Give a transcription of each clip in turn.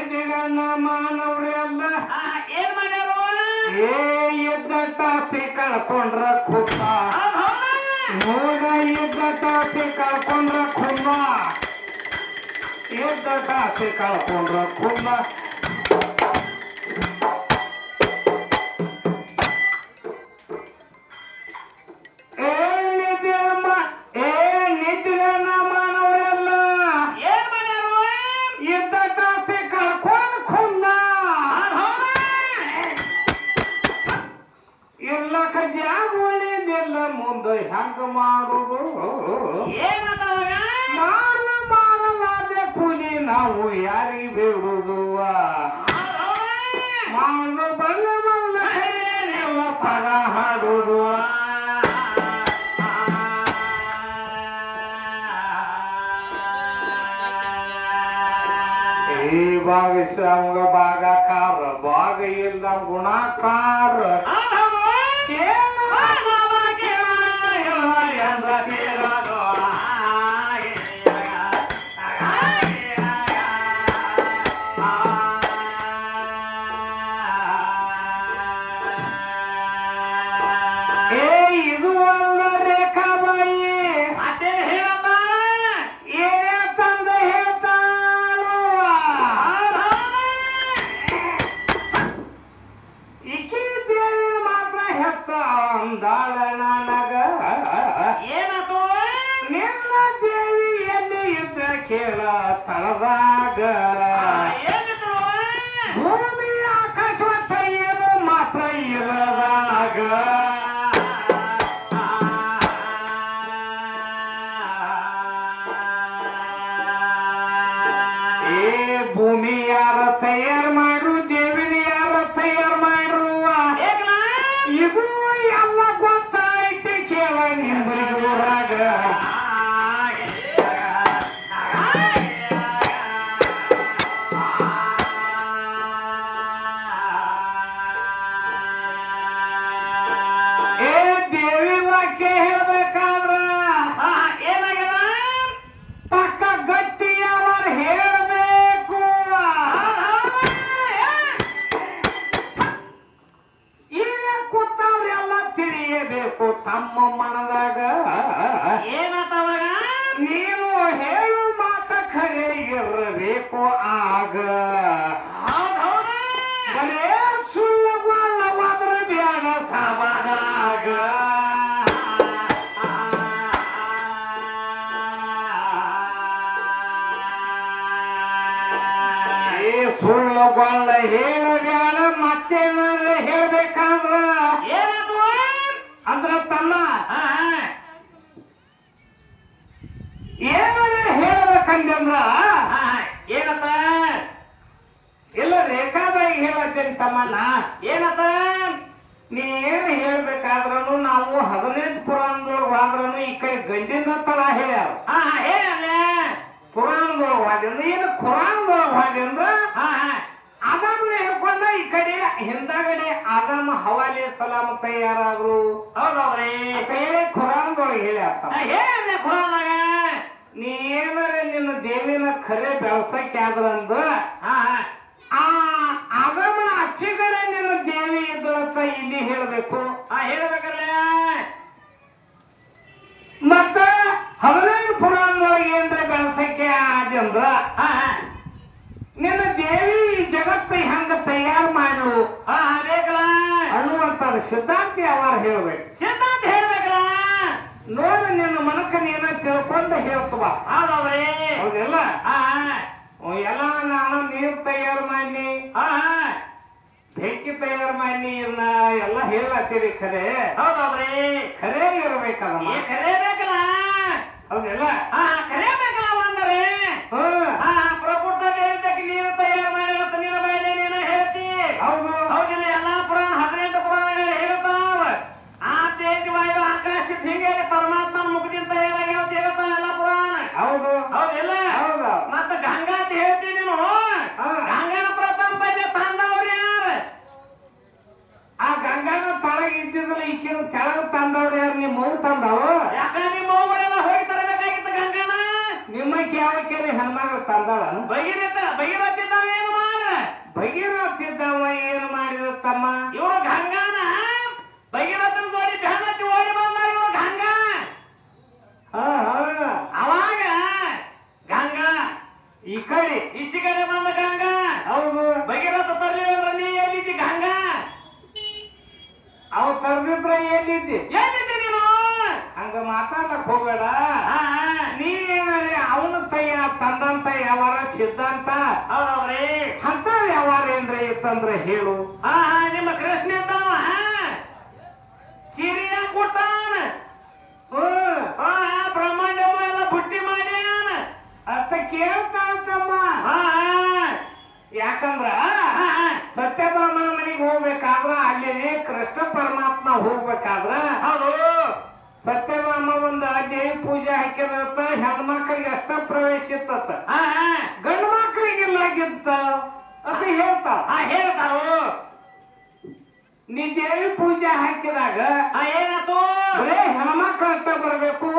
ಎದಿಗಣ್ಣ ಮಾನವ್ರೆಲ್ಲ ಏನ್ ಮಾಡ್ಯಾರು ಎದ್ದ ಟಾಪಿ ಕಳ್ಕೊಂಡ್ರ ಖುಲ್ಲ ನೋಡ ಎದ್ದ ಟಾಪಿ ಕಳ್ಕೊಂಡ್ರ ಖುಲ್ಲ ಎದ್ದ ಟಾಪಿ ಕಳ್ಕೊಂಡ್ರ ಖುಲ್ಲ ಮುಂದೆ ಹೆಂಗ ಮಾಡುದು ಮಾಡಲಾದೆ ಕೂಲಿ ನಾವು ಯಾರಿಗೆ ಬೇಡುದು ಮಾಡು ಬಲ್ಲ ಬಲ್ಲ ಪದ ಹಾಡುದು ಈ ಭಾವಿಸ ಭಾಗ ಕಾರ ಭಾಗ ಇಲ್ಲ ಗುಣಕಾರ ಇದು ಒಂದ ರೇಖಾ ಬಾಯಿ ಮತ್ತೇನು ಹೇಳಪ್ಪ ಏನೇ ತಂದ ಹೇಳ್ತಾನು ಈಕಿ ದೇವಿ ಮಾತ್ರ ಹೆಚ್ಚ ಅಂದಾಳ ನನಗ ಏನಾತು ನಿನ್ನ ದೇವಿ ಎಲ್ಲಿ ಇದ್ದ ಕೇಳ ತಳದಾಗ ಏನಿತ್ತು ಭೂಮಿ ಆಕಾಶ ಏನು ಮಾತ್ರ ಇರದಾಗ ಭೂಮಿ ಯಾರ ತಯಾರು ಮಾಡು ದೇವಿನ ಯಾರ ತಯಾರು ಮಾಡುವ ಇದು ಎಲ್ಲ ಗೊತ್ತಾಯ್ತು ಕೇಳ ನಿಮ್ಮೂರಾಗ ದೇವಿ ವಾಕ್ಯ ಹೇಳ್ಬೇಕಾದ್ರ ಏನಾಗ್ಯದ ಪಕ್ಕ ಗಟ್ಟಿ ಅವರು ಹೇಳಬೇಕು ಈಗ ಕೂತವ್ರೆಲ್ಲ ತಿಳಿಯಬೇಕು ತಮ್ಮ ಮನದಾಗ ಏನಾತವಾಗ ನೀನು ಹೇಳು ಮಾತ ಖರೆ ಇರಬೇಕು ಆಗ ಬರೇ ಸುಳ್ಳವಾದ್ರ ಬ್ಯಾಡ ಸಾಬಾದಾಗ ಸುಳ್ಳುಗೊಳ್ಳ ಹೇಳಬ್ಯಾಡ ಮತ್ತೇನಾರ ಹೇಳ್ಬೇಕಾದ್ರ ಏನಾತು ಅಂದ್ರ ತಮ್ಮ ಏನಾರ ಹೇಳ್ಬೇಕಂದ್ರ ಏನತ್ತ ಇಲ್ಲ ರೇಖಾಬಾಯಿ ಹೇಳತ್ತೇನೆ ತಮ್ಮಣ್ಣ ಏನತ್ತ ನೀ ಏನ್ ಹೇಳ್ಬೇಕಾದ್ರೂ ನಾವು 18 ಪುರಾಣದೊಳಗೆ ಹೋದ್ರೂ ಈ ಕಡೆ ಗಂಡಿನ ತಳ ಹೇಳ್ಯಾರ ಹೇಳ ಪುರಾಣದೊಳಗೆ ಹೋದ್ರಿಂದ ಏನು ಖುರಾನ್ದೊಳಗೆ ಹೋದ್ರಿಂದ ಅದನ್ನ ಹೇಳ್ಕೊಂಡ ಈ ಕಡೆ ಹಿಂದಗಡೆ ಆದಮ್ ಹವಾಲಿ ಸಲಾಮ್ ತಯಾರಾದ್ರು ಹೌದೌದ್ರಿ ಖುರಾನ್ದೊಳಗೆ ಹೇಳ್ಯಾರ ಹೇಳ ಖುರಾನಾಗ ನೀ ಏನಾರ ನಿನ್ನ ದೇವಿನ ಖರೆ ಬೆಳ್ಸಕ್ಕೆ ಆದ್ರಂದ್ರ ಆ ಆದಮನ ಅಚ್ಚಿಗಡೆ ನಿನ್ನ ದೇವಿ ಇದ್ರಂತ ಇಲ್ಲಿ ಹೇಳ್ಬೇಕು ಹೇಳ್ಬೇಕಲ್ಲ ಮತ್ತ 15 ಪುರಾಣದೊಳಗೆ ಏನ್ರ ಬೆಳ್ಸಕ್ಕೆ ಆದ್ರಂದ್ರ ನಿನ್ನ ದೇವಿ ಈ ಜಗತ್ತ ಹೆಂಗ ತಯಾರು ಮಾಡು ಬೇಕಲ್ಲ ಅನ್ನುವಂಥದ್ದು ಸಿದ್ಧಾಂತಿ ಅವಾರ ಹೇಳ್ಬೇಕು ಸಿದ್ಧಾಂತ ಹೇಳ್ಬೇಕಲ್ಲ ನೋಡಿ ನಿನ್ನ ಮನಕ ನೀನ ತಿಳ್ಕೊಂಡು ಹೇಳ್ತವ ಹೌದೌದ್ರಿ ಹೌದಿಲ್ಲ ಎಲ್ಲ ನಾನು ನೀರು ತಯಾರು ಮಾಡಿ ಬೆಂಕಿ ತಯಾರು ಮಾಡಿ ಎಲ್ಲ ಹೇಳತ್ತೀರಿ ಖರೆ ಹೌದೌದ್ರಿ ಖರೆ ಇರ್ಬೇಕಲ್ಲ ಖರೆ ಬೇಕಲ್ಲ ಹೌದಿಲ್ಲ ಖರೆ ಬೇಕಲ್ಲ ಅಂದ್ರೆ ಪ್ರಕೃತ ದೇವತೆಗೆ ನೀರು ತಯಾರು ಮಾಡಿರತ್ತ ನಿನ್ನ ಬಾಯಿಲೆ ನೀನ ಹೇಳ್ತಿ ಹೌದು ಹೌದಿಲ್ಲ ಎಲ್ಲಾ ಪುರಾಣ 18 ಪುರಾಣಗಳು ಹೇಳ್ತಾವ ಆ ತೇಜ ವಾಯು ಆಕಾಶ ಹಿಂಗೆ ಪರಮಾತ್ಮನ ಮುಖದಿಂದ ತಯಾರಾಗ್ಯಾವ ಹೇಳ್ತಾವ ಎಲ್ಲ ಪುರಾಣ ಹೌದು ಹೌದಿಲ್ಲ ಹೌದು ಮತ್ತ ಗಂಗಾ ಅಂತ ಹೇಳ್ತಿ ನೀನು ಗಂಗಾನ ಪ್ರಥಮ ಪೈಲೆ ತಂದವ್ರು ಯಾರು ಆ ಗಂಗಾನ ತಳಗ ಇದ್ದಿದ್ರಲ್ಲ ಈಕಿನ ಕೆಳಗ ತಂದವ್ರು ಯಾರು ನಿಮ್ಮ ಮಗು ತಂದವ ಯಾಕ ನಿಮ್ಮ ಮಗಳೆಲ್ಲ ಹೋಗಿ ತರಬೇಕಾಗಿತ್ತು ಗಂಗಾನ ನಿಮ್ಮ ಯಾವ ಕೇಳಿ ಹೆಣ್ಮಗಳು ತಂದಾಳ ಬೈರತ್ತಿದ್ದಾವ ಏನು ಮಾಡ ಭಗೀರಥ ಇದ್ದವ ಏನು ಮಾಡಿದ ತಮ್ಮ ಇವರು ಗಂಗಾನ ಭಗೀರಥನ ಜೋಡಿ ಬೆನ್ನತ್ತಿ ಓಡಿ ಬಂದಾರ ಇವರು ಗಂಗಾ ಅವಾಗ ಗಂಗಾ ಈ ಕಡೆ ಈಚೆ ಕಡೆ ಬಂದ ಗಂಗಾ ಹೌದು ಭಗೀರಥ ತರ್ಲಿಲ್ಲ ಅಂದ್ರೆ ನೀ ಎಲ್ಲಿದ್ದಿ ಗಂಗಾ ಅವ್ ತರ್ದಿದ್ರ ಎಲ್ಲಿದ್ದಿ ಎಲ್ಲಿದ್ದಿ ನೀನು ಹಂಗ ಮಾತಾಡಕ್ ಹೋಗಬೇಡ ನೀನೇನರಿ ಅವನ ತಯ್ಯ ತಂದಂತ ವ್ಯವಹಾರ ಸಿದ್ಧಾಂತ ಹೌದೌದ್ರಿ ಅಂತ ವ್ಯವಹಾರ ಏನ್ರಿ ಇತ್ತಂದ್ರೆ ಹೇಳು ನಿಮ್ಮ ಕೃಷ್ಣ ಇದ್ದಾವ ಸೀರೆಯ ಕೊಟ್ಟಾನ ಬ್ರಹ್ಮಾಂಡ ಎಲ್ಲ ಬುಟ್ಟಿ ಮಾಡ್ಯಾನ ಅಂತ ಕೇಳ್ತಾಂತಮ್ಮ ಯಾಕಂದ್ರ ಸತ್ಯಭಾಮನ ಮನೆಗೆ ಹೋಗ್ಬೇಕಾದ್ರ ಅಲ್ಲಿ ಕೃಷ್ಣ ಪರಮಾತ್ಮ ಹೋಗ್ಬೇಕಾದ್ರ ಹೌದು ಸತ್ಯಭಾಮ ಒಂದು ದೇವಿ ಪೂಜೆ ಹಾಕಿರತ್ತ ಹೆಣ್ಮಕ್ಳಿಗೆ ಅಷ್ಟ ಪ್ರವೇಶ ಇತ್ತ ಗಂಡು ಮಕ್ಳಿಗಿಲ್ಲಾಗಿತ್ತ ಅಂತ ಹೇಳ್ತಾವ ಹೇಳ್ತಾರು ನೀ ದೇವಿ ಪೂಜೆ ಹಾಕಿದಾಗ ಏನಾಯ್ತು ಬರೇ ಹೆಣ್ಮಕ್ಳು ಅಂತ ಬರ್ಬೇಕು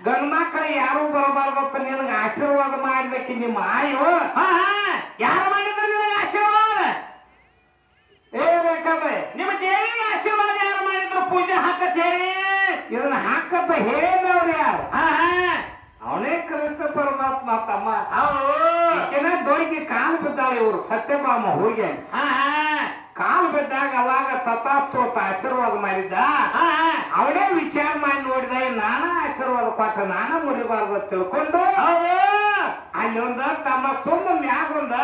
ಗಂಡು ಮಕ್ಳು ಯಾರು ಬರಬಾರ್ದತ್ತ ನಿನಗೆ ಆಶೀರ್ವಾದ ಮಾಡಿದಕ್ಕೆ ನಿಮ್ಮ ಆಯು ಯಾರು ಮಾಡಿದ್ರು ನಿನಗೆ ಆಶೀರ್ವಾದ ಹೇಳ್ಬೇಕಂದ್ರೆ ನಿಮ್ಮ ದೇವಿಗೆ ಆಶೀರ್ವಾದ ಯಾರು ಮಾಡಿದ್ರು ಪೂಜೆ ಹಾಕತ್ತೇರಿ ಇದನ್ನ ಹಾಕತ್ತ ಹೇಳಿದವ್ರು ಯಾರು ಅವನೇ ಕೃಷ್ಣ ಪರಮಾತ್ಮ ತಮ್ಮ ಅವರು ದೊಡ್ಡಿಗೆ ಕಾಲು ಬಿದ್ದಾಳೆ ಇವರು ಸತ್ಯಭಾಮ ಹೋಗಿ ಕಾಲು ಬಿದ್ದಾಗ ಅವಾಗ ತಥಾಸ್ತು ಅಂತ ಆಶೀರ್ವಾದ ಮಾಡಿದ್ದ ಅವನೇ ವಿಚಾರ ಮಾಡಿ ನೋಡಿದ ನಾನ ಆಶೀರ್ವಾದ ಕೊಟ್ಟ ನಾನ ಮುರಿಬಾರ್ದು ಅಂತ ತಿಳ್ಕೊಂಡು ಅಲ್ಲಿ ಒಂದ ತಮ್ಮ ಸುಮ್ಮ ಮ್ಯಾಗೊಂದ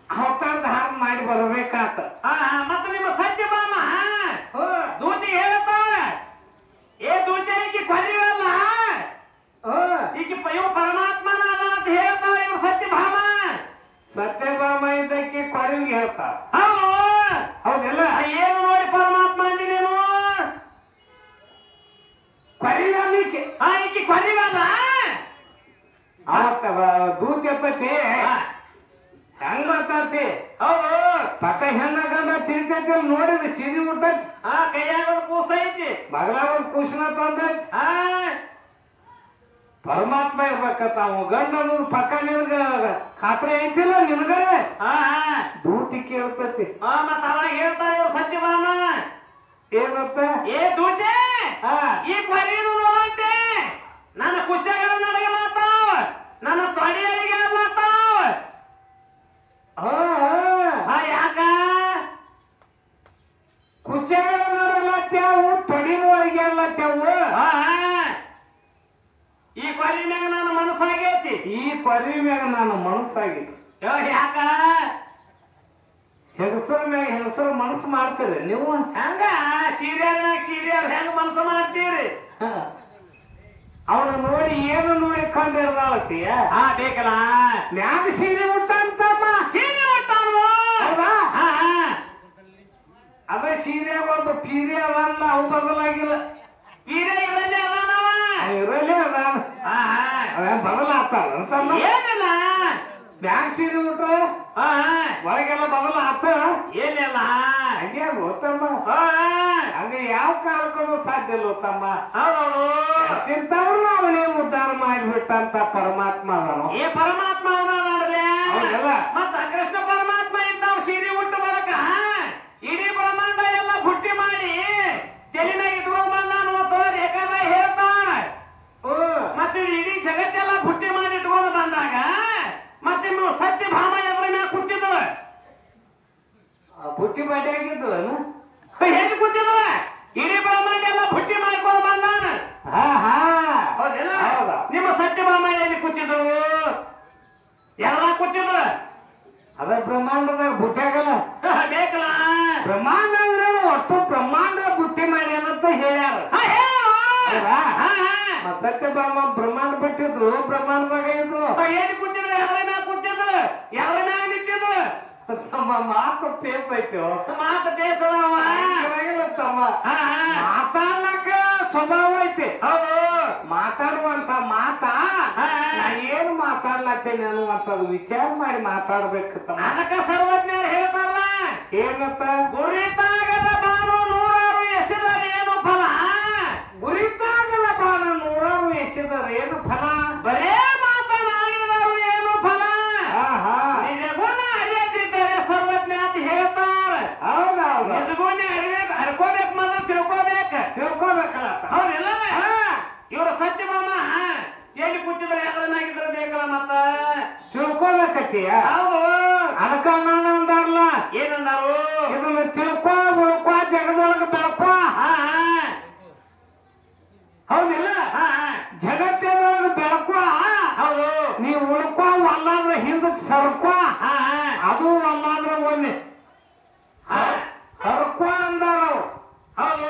ಅವತಾರದ ಹಾಗೆ ಮಾಡಿ ಬರ್ಬೇಕಾತ ಮತ್ತೆ ನಿಮ್ಮ ಸತ್ಯಭಾಮ ದೂತಿ ಹೇಳ್ತಾವ ಏ ದೂತಿ ಈಕಿ ಕೊರಿವಲ್ಲ ಈಕಿ ಇವ್ ಪರಮಾತ್ಮನ ಅದ ಅಂತ ಹೇಳ್ತಾವ ಇವ್ರು ಸತ್ಯಭಾಮ ಸತ್ಯಭಾಮ ಇದ್ದಕ್ಕೆ ಕೊರವಿಗೆ ಹೇಳ್ತಾವ ಹೌದೆಲ್ಲ ಏನು ನೋಡಿ ಪರಮಾತ್ಮ ಅಂದಿ ನೀನು ಕೊರಿವಲಿಕ್ಕೆ ಈಕಿ ಕೊರಿವಲ್ಲ ಅವತ್ತ ದೂತಿ ಎತ್ತತಿ ಹೆಂಗ್ ಮಾತಾಡ್ತಿ ಹೌದು ಪಕ್ಕ ಹೆಣ್ಣ ಗಂಡ ತಿಳ್ತೈತಿ ನೋಡಿದ ಸಿರಿ ಉಂಟೈತಿ ಕೈಯಾಗ ಕೂಸ ಐತಿ ಬಗಲಾಗ ಒಂದು ಕುಶನ ತಂದೈತಿ ಪರಮಾತ್ಮ ಇರ್ಬೇಕತ್ತ ಅವ ಗಂಡ ಅನ್ನೋದು ಪಕ್ಕ ನಿನಗ ಖಾತ್ರಿ ಐತಿಲ್ಲ ನಿನಗರೆ ದೂತಿ ಕೇಳ್ತತಿ ಮತ್ತ ಅವಾಗ ಹೇಳ್ತಾರ ಇವ್ರು ಸತ್ಯಭಾಮ ಏನತ್ತ ಏ ದೂತೆ ಈ ಕೊರಿನು ನೋಡಂತೆ ನನ್ನ ಕುಚ್ಚಗಳು ನನಗಲಾತಾವ ನನ್ನ ತೊಡೆಯರಿಗೆ ಅಲ್ಲಾತಾವ ಯಾಕ ಕುಚ್ಚಗಳ ನೋಡಲತ್ಯಾವು ತೊಡಿನೊಳಗೆ ಅಲ್ಲತ್ಯಾವು ಈ ಕೊರಿ ಮ್ಯಾಗ ನನ್ನ ಮನಸ್ಸಾಗೈತಿ ಈ ಕೊರಿ ಮ್ಯಾಗ ನಾನು ಮನಸ್ಸಾಗಿತ್ತು ಯಾಕ ಹೆಂಗಸರ ಮ್ಯಾಗ ಹೆಂಗಸರ ಮನಸ್ಸು ಮಾಡ್ತೀರಿ ನೀವು ಹಂಗ ಸೀರಿಯಲ್ ಮ್ಯಾಗ ಸೀರಿಯಲ್ ಹೆಂಗ ಮನಸ್ಸು ಮಾಡ್ತೀರಿ ಅವನ ನೋಡಿ ಏನು ನೋಡಿ ಕಂಡಿರ್ದಾಳತ್ತೀಯ ಬೇಕಲ್ಲ ಮ್ಯಾಗ ಸೀರೆ ಉಟ್ಟ ಅಂತಮ್ಮ ಸೀರೆ ಉಟ್ಟಾನು ಹೌದಾ ಅದ ಸೀರೆ ಒಂದು ಪೀರೆ ಅದಲ್ಲ ಅವು ಬದಲಾಗಿಲ್ಲ ಪೀರೆ ಇರಲಿ ಅದಾನವ ಇರಲಿ ಅದ ಬದಲಾಗ್ತಾರ ಅಂತಲ್ಲ ಏನಿಲ್ಲ ಮ್ಯಾಗ ಸೀರೆ ಉಟ್ರ ಒಳಗೆಲ್ಲ ಬದಲಾತ ಏನಿಲ್ಲ ಹಂಗೆ ಗೊತ್ತಮ್ಮ ಹಂಗ ಯಾವ ಕಾಲಕ್ಕೂ ಸಾಧ್ಯ ಇಲ್ಲ ತಮ್ಮ ಹೌದೌದು ಇಂಥವ್ರು ಅವನೇ ಉದ್ಧಾರ ಮಾಡಿಬಿಟ್ಟಂತ ಪರಮಾತ್ಮ ಅವನು ಏ ಪರಮಾತ್ಮ ಅವನಲ್ಲ ಹೌದಲ್ಲ ಮತ್ತ ಕೃಷ್ಣ ಪರಮಾತ್ಮ ಇದ್ದಾವ ಸೀರೆ ಉಟ್ಟು ಬರಕ ಇಡೀ ಬ್ರಹ್ಮಾಂಡ ಎಲ್ಲ ಬುಟ್ಟಿ ಮಾಡಿ ತೆಲಿನಾಗ ಇಟ್ಕೊಂಡ್ ಬಂದಾನು ರೇಖಾಬ ಹೇಳ್ತಾನ ಮತ್ತೆ ಇಡೀ ಜಗತ್ತೆಲ್ಲ ಬುಟ್ಟಿ ಮಾಡಿ ಇಟ್ಕೊಂಡು ಬಂದಾಗ ಮತ್ತೆ ಸತ್ಯಭಾಮ ಎದ್ರ ಮ್ಯಾಗ ಕೂತಿದ್ದವ ಬುಟ್ಟಿ ಬಡ್ಡಿ ಆಗಿದ್ದವನು ಹೇಗೆ ಕೂತಿದ್ದವ ಇಡೀ ಬ್ರಹ್ಮಾಂಡ ಎಲ್ಲ ಬುಟ್ಟಿ ಮಾಡ್ಕೊಂಡು ಬಂದಾನ ನಿಮ್ಮ ಸತ್ಯಭಾಮ ಎಲ್ಲಿ ಕೂತಿದ್ದಳು ಎಲ್ಲ ಕೂತಿದ್ರು ಅದ ಬ್ರಹ್ಮಾಂಡದಾಗ ಬುಟ್ಟಿ ಆಗಲ್ಲ ಬೇಕಲ್ಲ ಬ್ರಹ್ಮಾಂಡ ಅಂದ್ರೆ ಒಟ್ಟು ಬ್ರಹ್ಮಾಂಡ ಬುಟ್ಟಿ ಮಾಡಿ ಅನ್ನಂತ ಹೇಳ್ಯಾರ ಸತ್ಯಭಾಮ ಬ್ರಹ್ಮಾಂಡ ಬಿಟ್ಟಿದ್ರು ಬ್ರಹ್ಮಾಂಡದಾಗ ಇದ್ರು ಏನ್ ಕೂತಿದ್ರು ಎದ್ರ ಮ್ಯಾಗ ಕೂತಿದ್ರು ಎದ್ರ ಮ್ಯಾಗ ನಿಂತಿದ್ರು ತಮ್ಮ ಮಾತು ಪೇಸ್ ಐತಿ ಮಾತು ಬೇಸರವ ತಮ್ಮ ಮಾತಾಡ್ಲಕ್ಕ ಸ್ವಭಾವ ಐತಿ ಹೌದು ಮಾತಾಡುವಂತ ಮಾತಾ ನಾ ಏನು ಮಾತಾಡ್ಲತ್ತೇನೆ ಅನ್ನುವಂಥದ್ದು ವಿಚಾರ ಮಾಡಿ ಮಾತಾಡ್ಬೇಕು ತಮ್ಮ ಅದಕ್ಕ ಸರ್ವಜ್ಞರು ಹೇಳ್ತಾರಲ್ಲ ಏನತ್ತ ಗುರಿತಾಗದ ಬಾನು ನೂರಾರು ಎಸೆದರೆ ಏನು ಫಲ ಗುರಿತಾಗದ ಬಾನು ನೂರಾರು ಎಸೆದರೆ ಏನು ಫಲ ಬರೇ ಮಾತನಾಡಿದರು ಏನು ಫಲ ಹಾ ನಿಜ ಗುಣ ಹರ್ಕೋಬೇಕು ಮೊದಲು ತಿಳ್ಕೋಬೇಕು. ತಿಳ್ಕೊಬೇಕಲ್ಲ ಹೌದಿಲ್ಲ? ಇವ್ರ ಸತ್ಯಭಾಮ ಎಲ್ಲಿ ಕೂತಿದ್ರೆ ಯಾವ್ದನ್ನಾಗಿದ್ರೆ ಬೇಕಲ್ಲ ಮತ್ತ ತಿಳ್ಕೊಬೇಕತ್ತೀಯ. ಹೌದು. ಅದಕ್ಕ ನಾನು ಅಂದಾರಲ್ಲ, ಏನಂದಾರು? ಇದನ್ನ ತಿಳ್ಕೊ ಉಳ್ಕೊ ಜಗದೊಳಗ ಬೆಳ್ಕೊ. ಹೌದಿಲ್ಲ? ಜಗತ್ತಿನೊಳಗ ಬೆಳ್ಕೊ. ಹೌದು. ನೀವು ಉಳ್ಕೊ ಅಲ್ಲಾದ್ರೆ ಹಿಂದಕ್ ಸರ್ಕೊ. ಅದು ಅಲ್ಲಾದ್ರೆ ಒಮ್ಮೆ ಹರ್ಕೊ ಅಂದಾರ. ಹೌದು.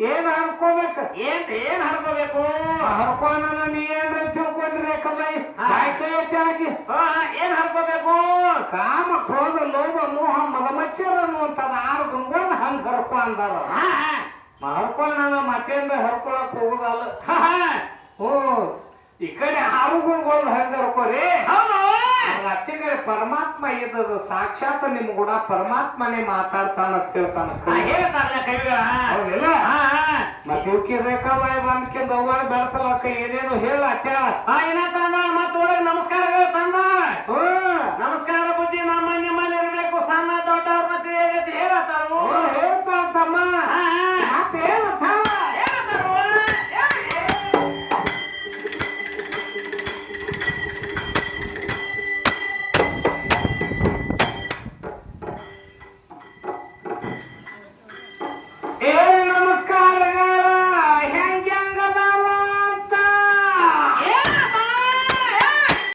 ಏನ್ ಹರ್ಕೋಬೇಕು? ಏನ್ ಹರ್ಕೋಬೇಕು? ಹರ್ಕೋನ ನೀ ಏನ್ರ ತಿಳ್ಕೊಂಡ್ರಿ ಕಬೈ ಹೆಚ್ಚಾಗಿ ಏನ್ ಹರ್ಕೋಬೇಕು? ಕಾಮ ಕ್ರೋಧ ಲೋಭ ಮೋಹ ಮದಮಚ್ಚರ ಅನ್ನುವಂಥದ್ದು 6 ಗುಣಗಳನ್ನ ಹಂಗ ಹರ್ಕೊ ಅಂದಾರ. ಹರ್ಕೋಣ ಮತ್ತೇಂದ್ರ ಹರ್ಕೊಳಕ್ ಹೋಗುದಲ್ಲ. ಓ ಈ ಕಡೆ 6 ಗುಣಗಳನ್ನ ಹಂಗ ಹರ್ಕೋರಿ. ಹೌದು. ಆಚೆ ಕಡೆ ಪರಮಾತ್ಮ ಇದ್ದದು ಸಾಕ್ಷಾತ್ ನಿಮ್ ಕೂಡ ಪರಮಾತ್ಮನೇ ಮಾತಾಡ್ತಾನ ಅಂತ ಹೇಳ್ತಾನ. ಹೇಳ್ತಾರಲ್ಲ ಕವಿಗಳ. ಹೌದಿಲ್ಲ? ಮತ್ತೆ ಇವಕ್ಕೆ ರೇಖಾಬಾಯಿ ಬಂದ್ಕಿಂದ ಅವ್ವ ಬೆಳೆಸಲಕ್ಕ ಏನೇನು ಹೇಳ ಏನಂತ ಅಂದಾಳ? ಮತ್ತ ಒಳಗೆ ನಮಸ್ಕಾರ